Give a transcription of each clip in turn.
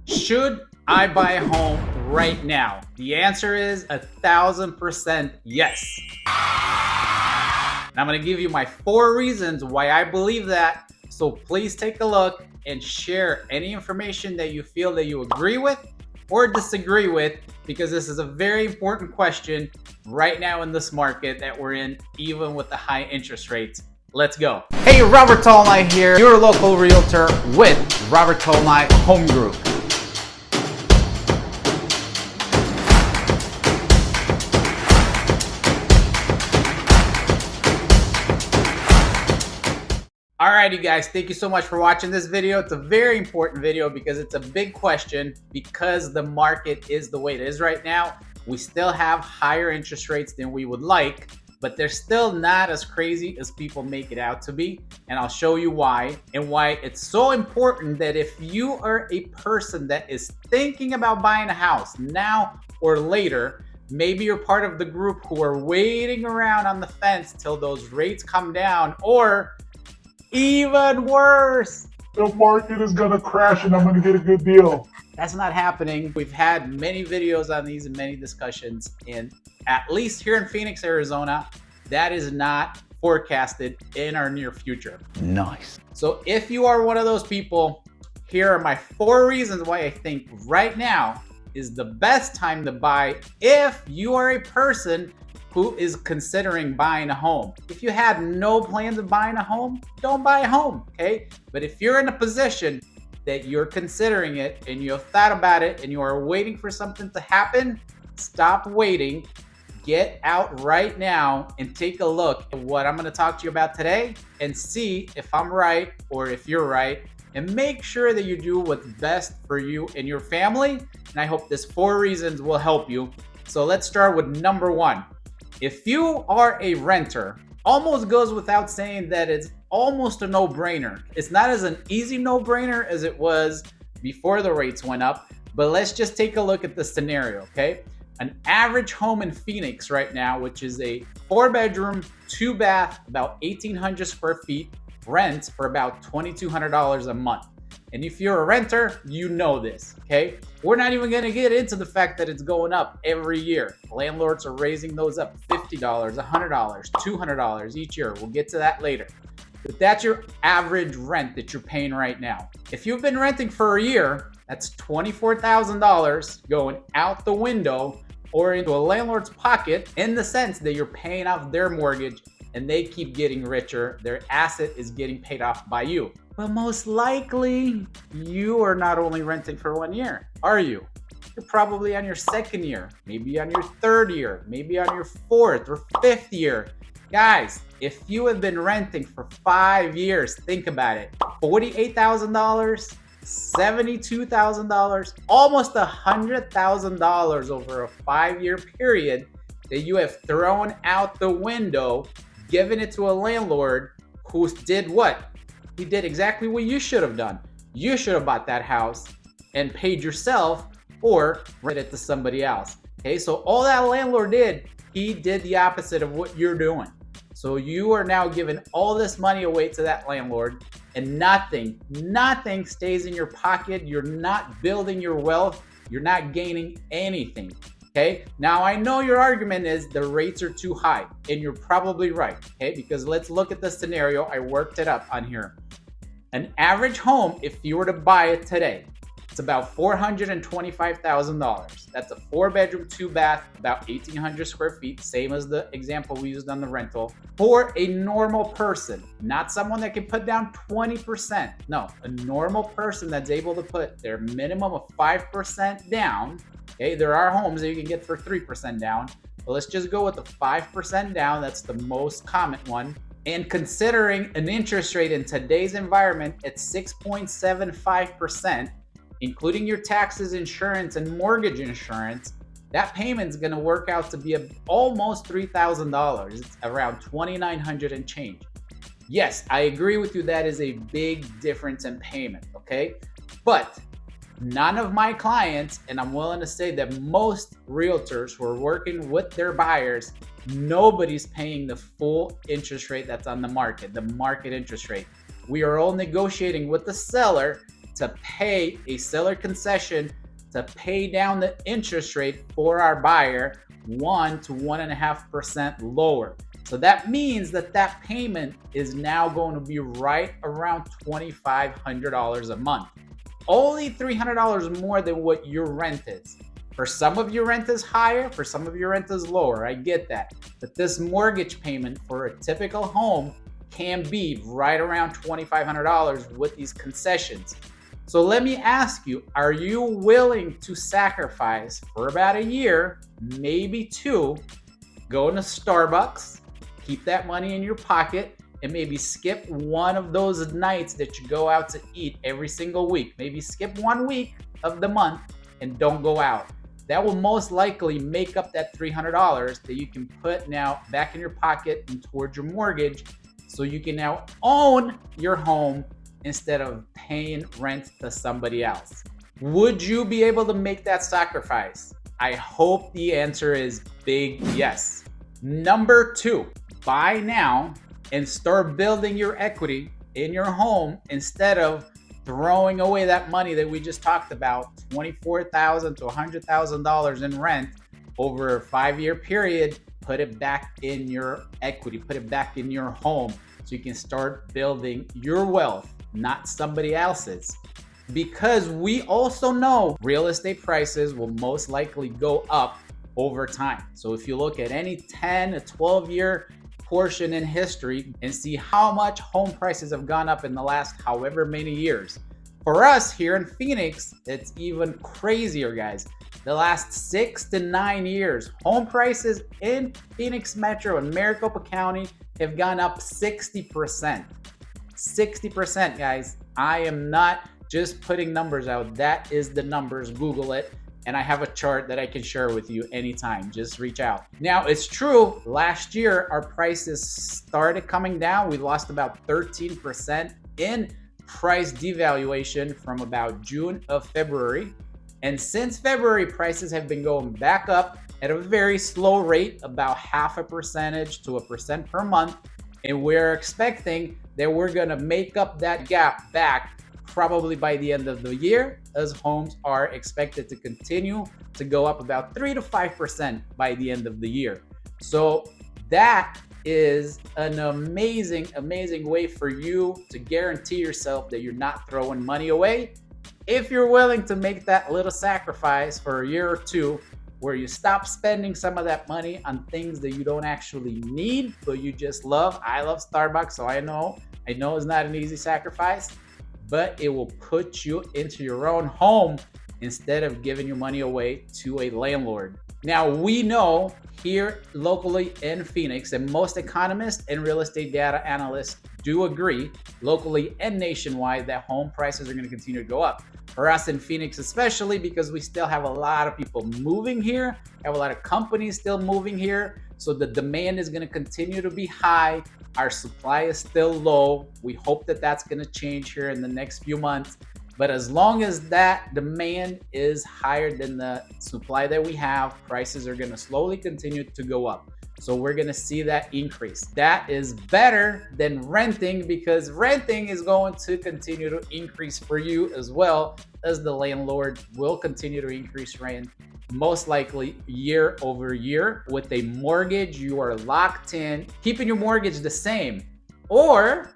Should I buy a home right now? The answer is 1000% yes. And I'm going to give you my 4 reasons why I believe that. So please take a look and share any information that you feel that you agree with or disagree with, because this is a very important question right now in this market that we're in, even with the high interest rates. Let's go. Hey, Robert Tolnai here, your local realtor with Robert Tolnai Home Group. Alrighty guys, thank you so much for watching this video. It's a very important video because it's a big question. Because the market is the way it is right now, we still have higher interest rates than we would like, but they're still not as crazy as people make it out to be. And I'll show you why, and why it's so important that if you are a person that is thinking about buying a house now or later, maybe you're part of the group who are waiting around on the fence till those rates come down, or even worse, the market is gonna crash and I'm gonna get a good deal. That's not happening. We've had many videos on these and many discussions, and at least here in Phoenix, Arizona, that is not forecasted in our near future. Nice. So if you are one of those people, here are my 4 reasons why I think right now is the best time to buy if you are a person who is considering buying a home. If you have no plans of buying a home, don't buy a home, okay? But if you're in a position that you're considering it and you've thought about it and you are waiting for something to happen, stop waiting. Get out right now and take a look at what I'm gonna talk to you about today and see if I'm right or if you're right, and make sure that you do what's best for you and your family. And I hope this 4 reasons will help you. So let's start with number 1. If you are a renter, almost goes without saying that it's almost a no-brainer. It's not as an easy no-brainer as it was before the rates went up, but let's just take a look at the scenario, okay? An average home in Phoenix right now, which is a 4-bedroom, 2-bath, about 1,800 square feet, rents for about $2,200 a month. And if you're a renter, you know this, okay? We're not even gonna get into the fact that it's going up every year. Landlords are raising those up $50, $100, $200 each year. We'll get to that later. But that's your average rent that you're paying right now. If you've been renting for a year, that's $24,000 going out the window or into a landlord's pocket, in the sense that you're paying off their mortgage and they keep getting richer. Their asset is getting paid off by you. But most likely, you are not only renting for 1 year, are you? You're probably on your 2nd year, maybe on your 3rd year, maybe on your 4th or 5th year. Guys, if you have been renting for 5 years, think about it. $48,000, $72,000, almost $100,000 over a 5-year period that you have thrown out the window, given it to a landlord who did what? He did exactly what you should have done. You should have bought that house and paid yourself or rented it to somebody else. Okay, so all that landlord did, he did the opposite of what you're doing. So you are now giving all this money away to that landlord, and nothing stays in your pocket. You're not building your wealth. You're not gaining anything. Okay, now I know your argument is the rates are too high, and you're probably right, okay? Because let's look at the scenario. I worked it up on here. An average home, if you were to buy it today, it's about $425,000. That's a 4-bedroom, 2-bath, about 1,800 square feet, same as the example we used on the rental. For a normal person, not someone that can put down 20%. No, a normal person that's able to put their minimum of 5% down. Okay, there are homes that you can get for 3% down, but let's just go with the 5% down. That's the most common one. And considering an interest rate in today's environment at 6.75%, including your taxes, insurance, and mortgage insurance, that payment's gonna work out to be almost $3,000. It's around $2,900 and change. Yes, I agree with you, that is a big difference in payment, okay? But none of my clients, and I'm willing to say that most realtors who are working with their buyers, nobody's paying the full interest rate that's on the market interest rate. We are all negotiating with the seller to pay a seller concession to pay down the interest rate for our buyer 1 to 1.5% lower. So that means that payment is now going to be right around $2,500 a month. Only $300 more than what your rent is. For some of your rent is higher, for some of your rent is lower. I get that. But this mortgage payment for a typical home can be right around $2,500 with these concessions. So let me ask you, are you willing to sacrifice for about a year, maybe two, go into Starbucks, keep that money in your pocket, and maybe skip one of those nights that you go out to eat every single week? Maybe skip 1 week of the month and don't go out. That will most likely make up that $300 that you can put now back in your pocket and towards your mortgage, so you can now own your home instead of paying rent to somebody else. Would you be able to make that sacrifice? I hope the answer is big yes. Number 2, buy now and start building your equity in your home instead of throwing away that money that we just talked about, $24,000 to $100,000 in rent over a 5-year period. Put it back in your equity, put it back in your home so you can start building your wealth, not somebody else's. Because we also know real estate prices will most likely go up over time. So if you look at any 10 to 12 year portion in history and see how much home prices have gone up in the last however many years. For us here in Phoenix, it's even crazier, guys. The last 6 to 9 years, home prices in Phoenix Metro and Maricopa County have gone up 60%. 60%, guys. I am not just putting numbers out. That is the numbers. Google it. And I have a chart that I can share with you anytime. Just reach out. Now, it's true, last year our prices started coming down. We lost about 13% in price devaluation from about June of February. And since February, prices have been going back up at a very slow rate, about 0.5% to 1% per month. And we're expecting that we're gonna make up that gap back probably by the end of the year, as homes are expected to continue to go up about 3 to 5% by the end of the year. So that is an amazing, amazing way for you to guarantee yourself that you're not throwing money away. If you're willing to make that little sacrifice for a year or two, where you stop spending some of that money on things that you don't actually need, but you just love. I love Starbucks, so I know it's not an easy sacrifice, but it will put you into your own home instead of giving your money away to a landlord. Now, we know here locally in Phoenix, and most economists and real estate data analysts do agree locally and nationwide that home prices are going to continue to go up. For us in Phoenix, especially because we still have a lot of people moving here, have a lot of companies still moving here. So the demand is going to continue to be high. Our supply is still low. We hope that that's going to change here in the next few months. But as long as that demand is higher than the supply that we have, prices are going to slowly continue to go up. So we're going to see that increase. That is better than renting, because renting is going to continue to increase for you as well, as the landlord will continue to increase rent, most likely year over year. With a mortgage, you are locked in, keeping your mortgage the same, or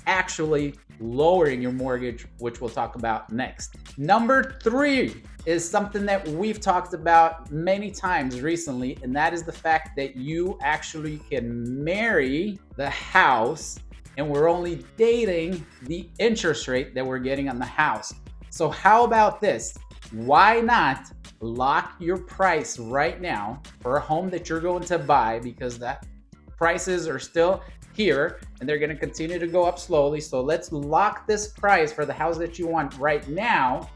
actually lowering your mortgage, which we'll talk about next. Number 3 is something that we've talked about many times recently, and that is the fact that you actually can marry the house, and we're only dating the interest rate that we're getting on the house. So how about this? Why not lock your price right now for a home that you're going to buy, because that prices are still here and they're going to continue to go up slowly. So let's lock this price for the house that you want right now,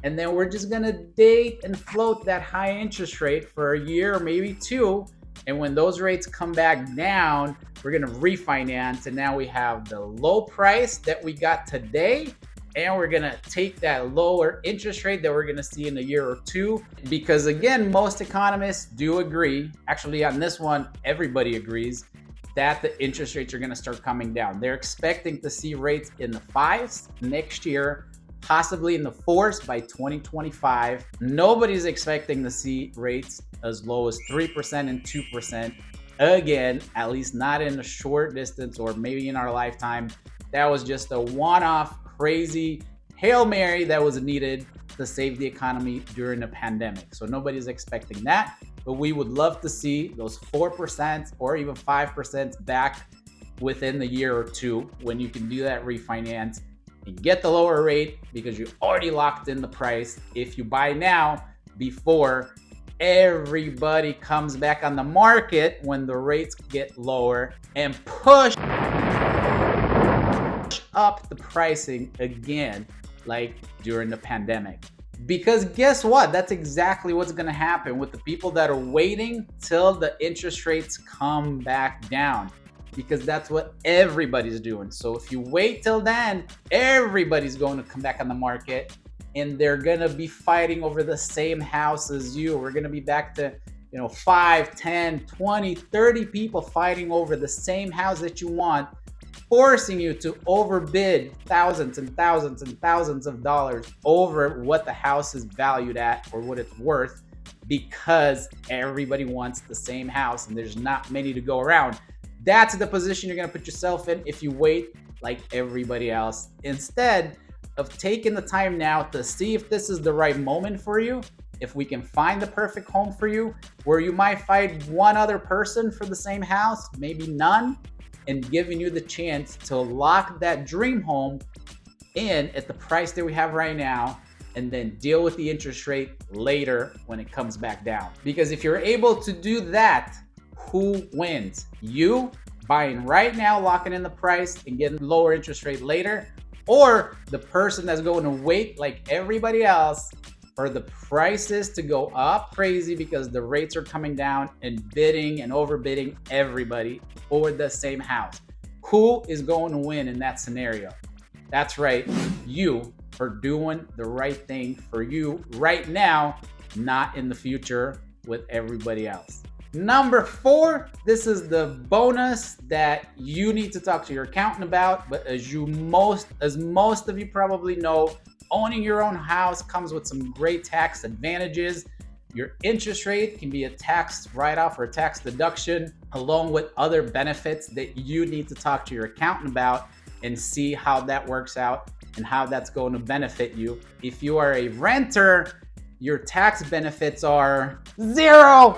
and then we're just going to date and float that high interest rate for a year or maybe 2. And when those rates come back down, we're going to refinance, and now we have the low price that we got today, and we're going to take that lower interest rate that we're going to see in a year or 2. Because again, most economists do agree, actually on this one everybody agrees, that the interest rates are going to start coming down. They're expecting to see rates in the 5s next year, possibly in the fours by 2025. Nobody's expecting to see rates as low as 3% and 2% again, at least not in a short distance or maybe in our lifetime. That was just a one-off crazy Hail Mary that was needed to save the economy during the pandemic. So nobody's expecting that, but we would love to see those 4% or even 5% back within the year or two when you can do that refinance and get the lower rate because you already locked in the price. If you buy now before everybody comes back on the market when the rates get lower and push up the pricing again like during the pandemic. Because guess what? That's exactly what's going to happen with the people that are waiting till the interest rates come back down. Because that's what everybody's doing. So if you wait till then, everybody's going to come back on the market and they're going to be fighting over the same house as you. We're going to be back to 5, 10, 20, 30 people fighting over the same house that you want, forcing you to overbid thousands and thousands and thousands of dollars over what the house is valued at or what it's worth, because everybody wants the same house and there's not many to go around. That's the position you're going to put yourself in if you wait like everybody else, instead of taking the time now to see if this is the right moment for you, if we can find the perfect home for you, where you might find one other person for the same house, maybe none, and giving you the chance to lock that dream home in at the price that we have right now, and then deal with the interest rate later when it comes back down. Because if you're able to do that, who wins? You buying right now, locking in the price and getting lower interest rate later, or the person that's going to wait like everybody else for the prices to go up crazy because the rates are coming down and bidding and overbidding everybody for the same house? Who is going to win in that scenario? That's right, you are doing the right thing for you right now, not in the future with everybody else. Number 4, this is the bonus that you need to talk to your accountant about, but as most of you probably know, owning your own house comes with some great tax advantages. Your interest rate can be a tax write-off or a tax deduction, along with other benefits that you need to talk to your accountant about and see how that works out and how that's going to benefit you. If you are a renter, your tax benefits are zero.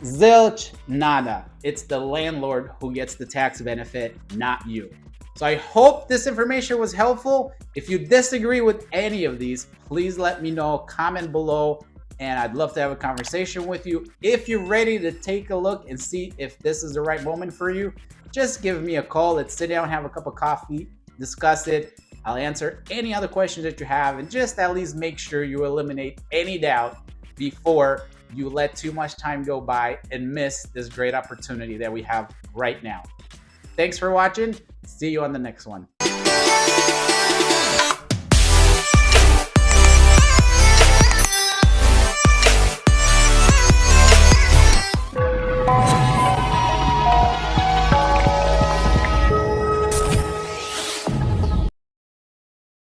Zilch, nada. It's the landlord who gets the tax benefit, not you. So I hope this information was helpful. If you disagree with any of these, please let me know, comment below, and I'd love to have a conversation with you. If you're ready to take a look and see if this is the right moment for you, just give me a call. Let's sit down, have a cup of coffee, discuss it. I'll answer any other questions that you have, and just at least make sure you eliminate any doubt before you let too much time go by and miss this great opportunity that we have right now. Thanks for watching. See you on the next one.